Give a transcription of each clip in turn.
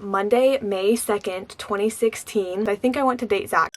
Monday, May 2nd, 2016. I think I went to date Zach.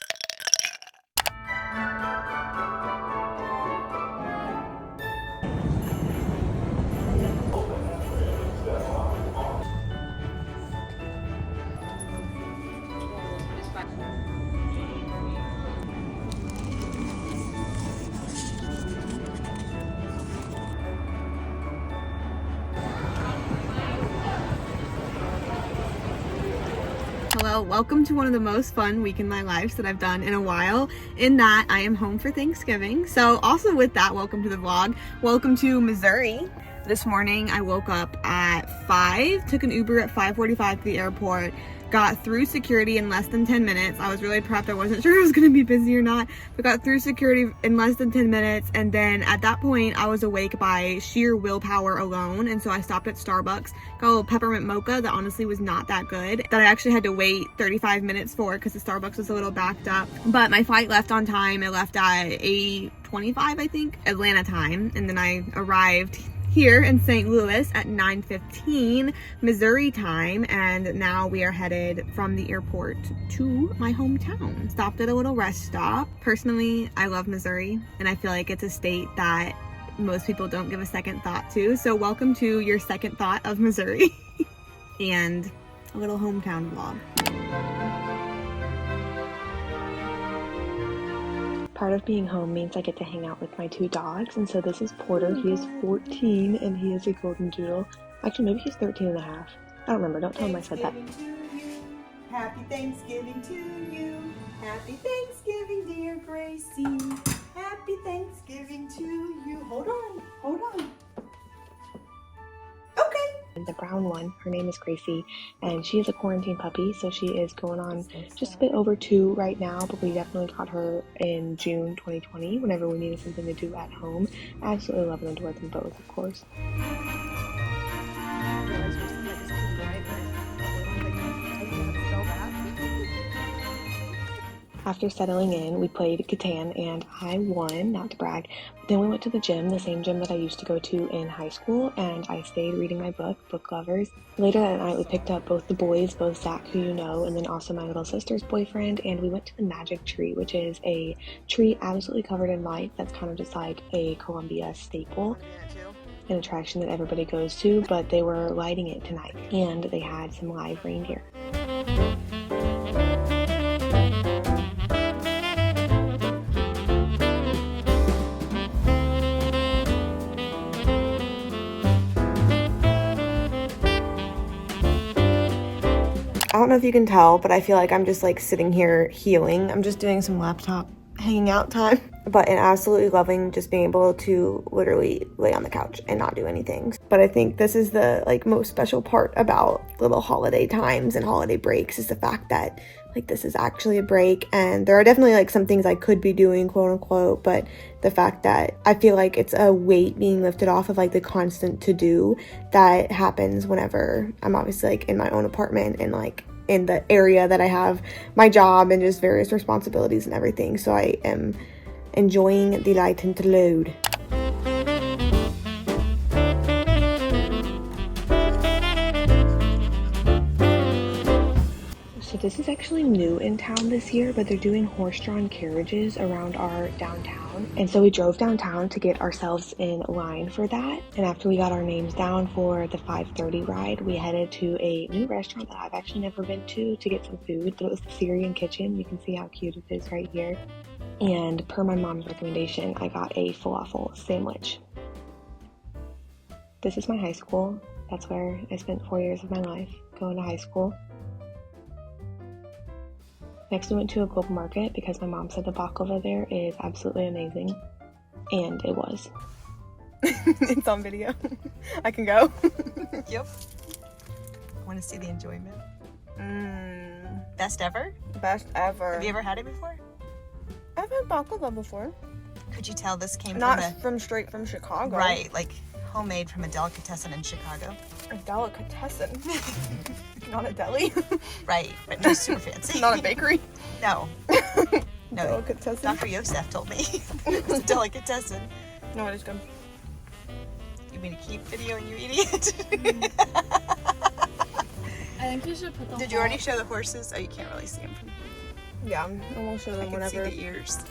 Hello, welcome to one of the most fun week in my life that I've done in a while, in that I am home for Thanksgiving. So also with that, welcome to the vlog. Welcome to Missouri. This morning I woke up at 5, took an Uber at 5:45 to the airport, got through security in less than 10 minutes. I was really prepped. I wasn't sure I was going to be busy or not, but got through security in less than 10 minutes. And then at that point, I was awake by sheer willpower alone. And so I stopped at Starbucks, got a little peppermint mocha that honestly was not that good, that I actually had to wait 35 minutes for because the Starbucks was a little backed up. But my flight left on time. It left at 8:25, I think, Atlanta time. And then I arrived here in St. Louis at 9:15 Missouri time, and now we are headed from the airport to my hometown. Stopped at a little rest stop. Personally, I love Missouri, and I feel like it's a state that most people don't give a second thought to. So welcome to your second thought of Missouri and a little hometown vlog. Part of being home means I get to hang out with my two dogs, and so this is Porter. He is 14 and he is a golden doodle. Actually, maybe he's 13 and a half. I don't remember. Don't tell him I said that. Happy Thanksgiving to you. Happy Thanksgiving, dear Gracie. Happy Thanksgiving to you. Hold on. Okay. The brown one, her name is Gracie, and she is a quarantine puppy, so she is going on just a bit over 2 right now, but we definitely got her in June 2020 whenever we needed something to do at home. I absolutely love and adore them both, of course. After settling in, we played Catan and I won, not to brag. Then we went to the gym, the same gym that I used to go to in high school, and I stayed reading my book, Book Lovers. Later that night, we picked up both the boys, both Zach, who you know, and then also my little sister's boyfriend, and we went to the Magic Tree, which is a tree absolutely covered in light that's kind of just like a Columbia staple. An attraction that everybody goes to, but they were lighting it tonight, and they had some live reindeer. I don't know if you can tell, but I feel like I'm just like sitting here healing. I'm just doing some laptop hanging out time, but and absolutely loving just being able to literally lay on the couch and not do anything. But I think this is the like most special part about little holiday times and holiday breaks, is the fact that like this is actually a break. And there are definitely like some things I could be doing, quote unquote, but the fact that I feel like it's a weight being lifted off of like the constant to do that happens whenever I'm obviously like in my own apartment and like in the area that I have my job and just various responsibilities and everything. So I am enjoying the lightened load. So this is actually new in town this year, but they're doing horse-drawn carriages around our downtown. And so we drove downtown to get ourselves in line for that. And after we got our names down for the 5:30 ride, we headed to a new restaurant that I've actually never been to get some food, but it was the Syrian Kitchen. You can see how cute it is right here. And per my mom's recommendation, I got a falafel sandwich. This is my high school. That's where I spent 4 years of my life, going to high school. Next, we went to a global market because my mom said the baklava there is absolutely amazing. And it was. It's on video. I can go. Yep. I want to see the enjoyment. Best ever? Best ever. Have you ever had it before? I've had baklava before. Could you tell this came Not from straight from Chicago. right, like homemade from a delicatessen in Chicago? A delicatessen. Not a deli. Right, but no super fancy. Not a bakery. No. No. Delicatessen. Dr. Yosef told me it's a delicatessen. No, it is good. You mean to keep videoing, you idiot? I think you should put the Did you already show the horses? Oh, you can't really see them from here. Yeah, and we'll show them I can whenever. see the ears.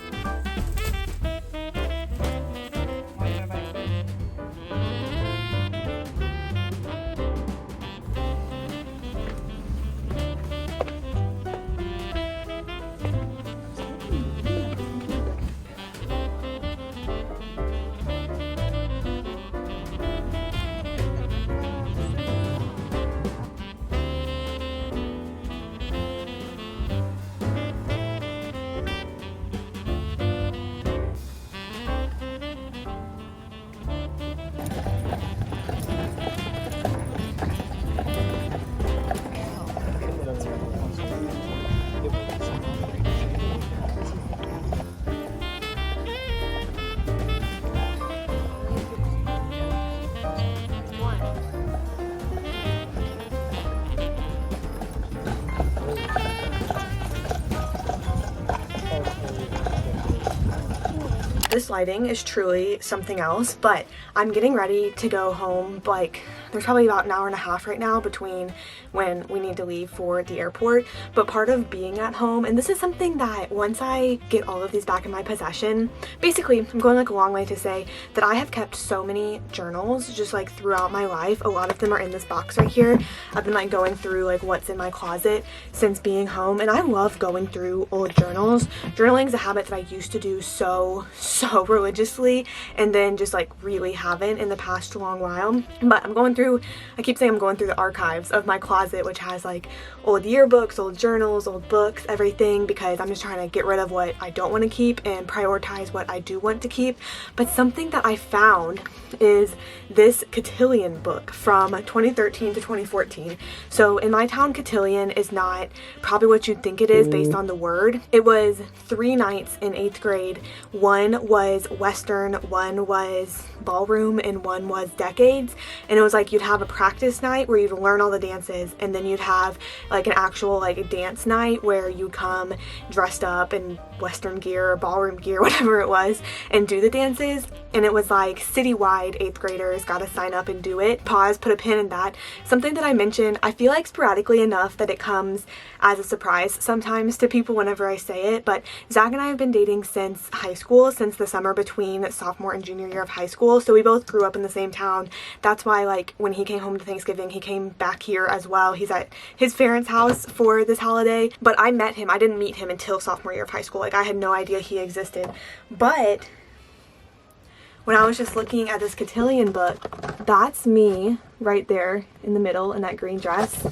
This lighting is truly something else, but I'm getting ready to go home. Like, there's probably about an hour and a half right now between when we need to leave for the airport. But part of being at home, and this is something that once I get all of these back in my possession, basically I'm going like a long way to say that I have kept so many journals just like throughout my life. A lot of them are in this box right here. I've been like going through like what's in my closet since being home, and I love going through old journals. Journaling is a habit that I used to do so religiously, and then just like really haven't in the past long while. But I'm going through, I keep saying I'm going through the archives of my closet, which has like old yearbooks, old journals, old books, everything, because I'm just trying to get rid of what I don't want to keep and prioritize what I do want to keep. But something that I found is this cotillion book from 2013 to 2014. So in my town, cotillion is not probably what you'd think it is based on the word. It was 3 nights in 8th grade. One was Western, one was ballroom, and one was decades. And it was like you'd have a practice night where you'd learn all the dances, and then you'd have like an actual like dance night where you come dressed up in Western gear or ballroom gear, whatever it was, and do the dances. And it was like citywide 8th graders got to sign up and do it. Pause, put a pin in that. Something that I mentioned, I feel like sporadically enough that it comes as a surprise sometimes to people whenever I say it, but Zach and I have been dating since high school, since the summer between sophomore and junior year of high school. So we both grew up in the same town. That's why like when he came home to Thanksgiving, he came back here as well. He's at his parents' house for this holiday. But I met him, I didn't meet him until sophomore year of high school. Like I had no idea he existed. But when I was just looking at this cotillion book, that's me right there in the middle in that green dress.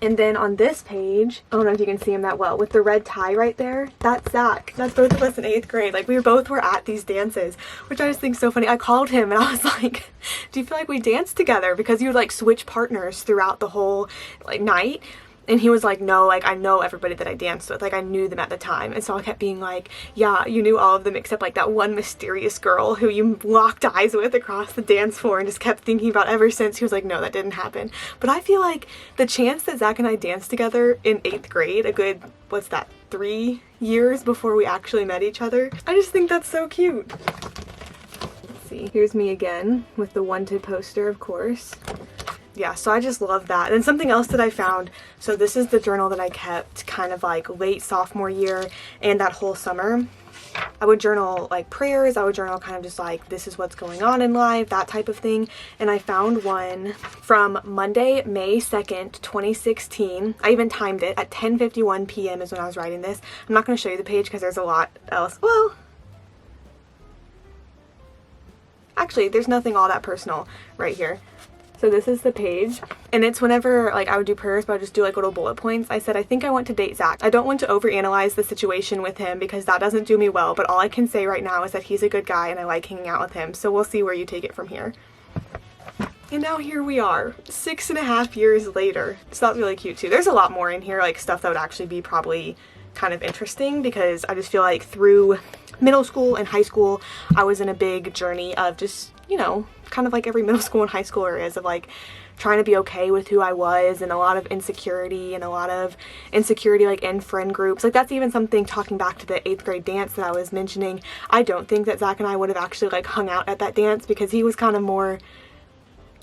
And then on this page, I don't know if you can see him that well, with the red tie right there, that's Zach. That's both of us in 8th grade. Like we both were at these dances, which I just think is so funny. I called him and I was like, do you feel like we danced together? Because you would like switch partners throughout the whole like night. And he was like, no, like I know everybody that I danced with, like I knew them at the time. And so I kept being like, yeah, you knew all of them except like that one mysterious girl who you locked eyes with across the dance floor and just kept thinking about ever since. He was like, no, that didn't happen. But I feel like the chance that Zach and I danced together in 8th grade, a good, what's that, 3 years before we actually met each other, I just think that's so cute. Let's see, here's me again with the wanted poster, of course. Yeah, so I just love that. And something else that I found, so this is the journal that I kept kind of like late sophomore year and that whole summer. I would journal like prayers, I would journal kind of just like this is what's going on in life, that type of thing. And I found one from Monday, May 2nd, 2016. I even timed it at 10:51 p.m. is when I was writing this. I'm not going to show you the page because there's a lot else. Well, actually, there's nothing all that personal right here. So this is the page, and it's whenever like I would do prayers, but I would just do like little bullet points. I said, I think I want to date Zach. I don't want to overanalyze the situation with him because that doesn't do me well, but all I can say right now is that he's a good guy and I like hanging out with him. So we'll see where you take it from here. And now here we are, 6.5 years later. It's not really cute too. There's a lot more in here, like stuff that would actually be probably kind of interesting because I just feel like through middle school and high school, I was in a big journey of just, you know, kind of like every middle school and high schooler is, of like trying to be okay with who I was, and a lot of insecurity like in friend groups. Like that's even something, talking back to the 8th grade dance that I was mentioning, I don't think that Zach and I would have actually like hung out at that dance because he was kind of more,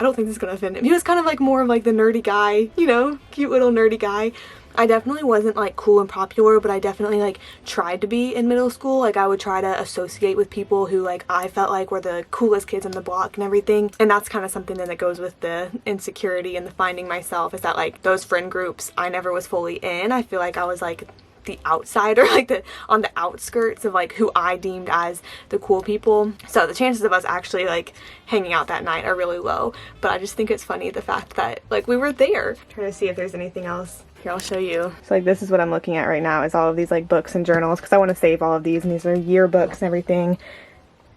I don't think this is gonna offend him. He was kind of like more of like the nerdy guy, you know, cute little nerdy guy. I definitely wasn't like cool and popular, but I definitely like tried to be in middle school. Like I would try to associate with people who like I felt like were the coolest kids on the block and everything. And that's kind of something that goes with the insecurity and the finding myself, is that like those friend groups I never was fully in. I feel like I was like the outsider, like on the outskirts of like who I deemed as the cool people. So the chances of us actually like hanging out that night are really low. But I just think it's funny the fact that like we were there. Trying to see if there's anything else. Here, I'll show you. So like this is what I'm looking at right now, is all of these like books and journals, because I want to save all of these, and these are yearbooks and everything.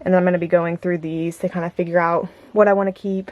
And then I'm going to be going through these to kind of figure out what I want to keep.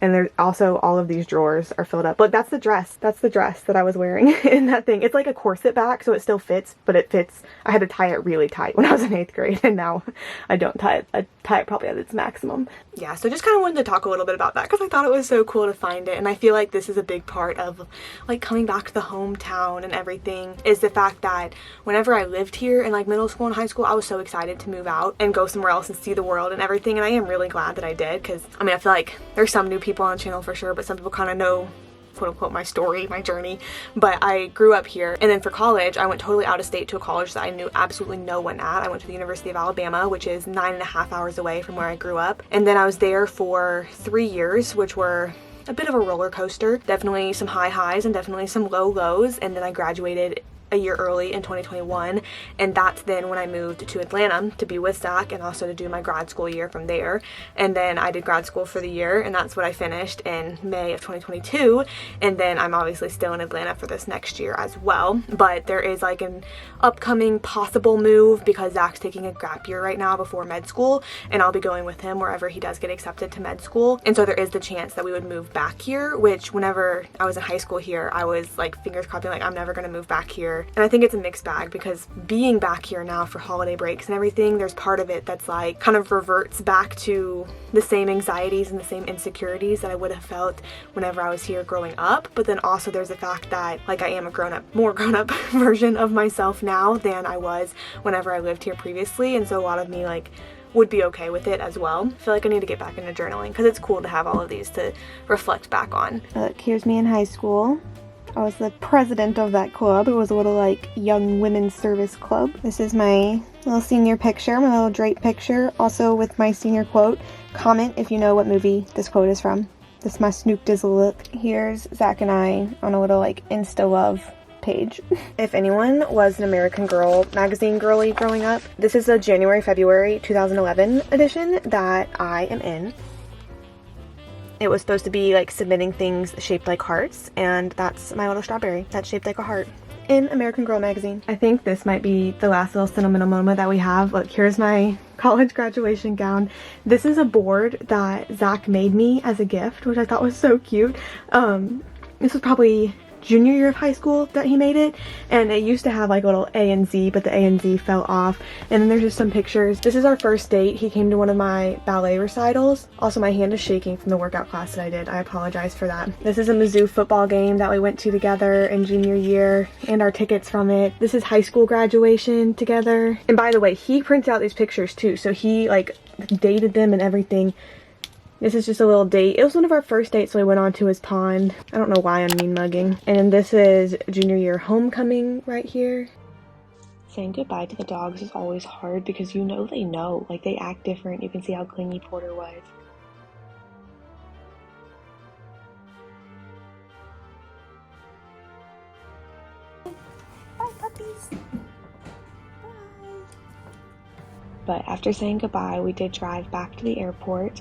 And there's also all of these drawers are filled up. Look, that's the dress. That's the dress that I was wearing in that thing. It's like a corset back, so it still fits, but it fits. I had to tie it really tight when I was in 8th grade, and now I don't tie it. I tie it probably at its maximum. Yeah, so just kind of wanted to talk a little bit about that because I thought it was so cool to find it. And I feel like this is a big part of like coming back to the hometown and everything, is the fact that whenever I lived here in like middle school and high school, I was so excited to move out and go somewhere else and see the world and everything. And I am really glad that I did, because I mean, I feel like there's some new people on the channel for sure, but some people kind of know, quote unquote, my story, my journey. But I grew up here, and then for college I went totally out of state to a college that I knew absolutely no one at. I went to the University of Alabama, which is 9.5 hours away from where I grew up, and then I was there for 3 years, which were a bit of a roller coaster. Definitely some high highs and definitely some low lows. And then I graduated a year early in 2021, and that's then when I moved to Atlanta to be with Zach and also to do my grad school year from there. And then I did grad school for the year, and that's what I finished in May of 2022. And then I'm obviously still in Atlanta for this next year as well, but there is like an upcoming possible move because Zach's taking a gap year right now before med school, and I'll be going with him wherever he does get accepted to med school. And so there is the chance that we would move back here, which whenever I was in high school here, I was like fingers crossed, like I'm never gonna move back here. And I think it's a mixed bag, because being back here now for holiday breaks and everything, there's part of it that's like kind of reverts back to the same anxieties and the same insecurities that I would have felt whenever I was here growing up. But then also there's the fact that like I am a more grown-up version of myself now than I was whenever I lived here previously. And so a lot of me like would be okay with it as well. I feel like I need to get back into journaling because it's cool to have all of these to reflect back on. Look, here's me in high school. I was the president of that club. It was a little like young women's service club. This is my little senior picture, my little drape picture, also with my senior quote. Comment if you know what movie this quote is from. This is my Snoop Dizzle look. Here's Zach and I on a little like Insta love page. If anyone was an American Girl magazine girly growing up, this is a January-February 2011 edition that I am in. It was supposed to be like submitting things shaped like hearts, and that's my little strawberry that's shaped like a heart in American Girl magazine. I think this might be the last little sentimental moment that we have. Look, here's my college graduation gown. This is a board that Zach made me as a gift, which I thought was so cute. This was probably junior year of high school that he made it, and it used to have like a little A and Z, but the A and Z fell off. And then there's just some pictures. This is our first date. He came to one of my ballet recitals. Also, my hand is shaking from the workout class that I did. I apologize for that. This is a Mizzou football game that we went to together in junior year, and our tickets from it. This is high school graduation together. And by the way, he prints out these pictures too, so he like dated them and everything. This is just a little date. It was one of our first dates, so we went on to his pond. I don't know why I'm mean mugging. And this is junior year homecoming right here. Saying goodbye to the dogs is always hard because you know they know. Like, they act different. You can see how clingy Porter was. Bye, puppies. Bye. But after saying goodbye, we did drive back to the airport.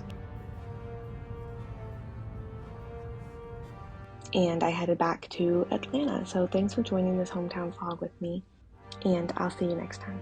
And I headed back to Atlanta. So thanks for joining this hometown vlog with me, and I'll see you next time.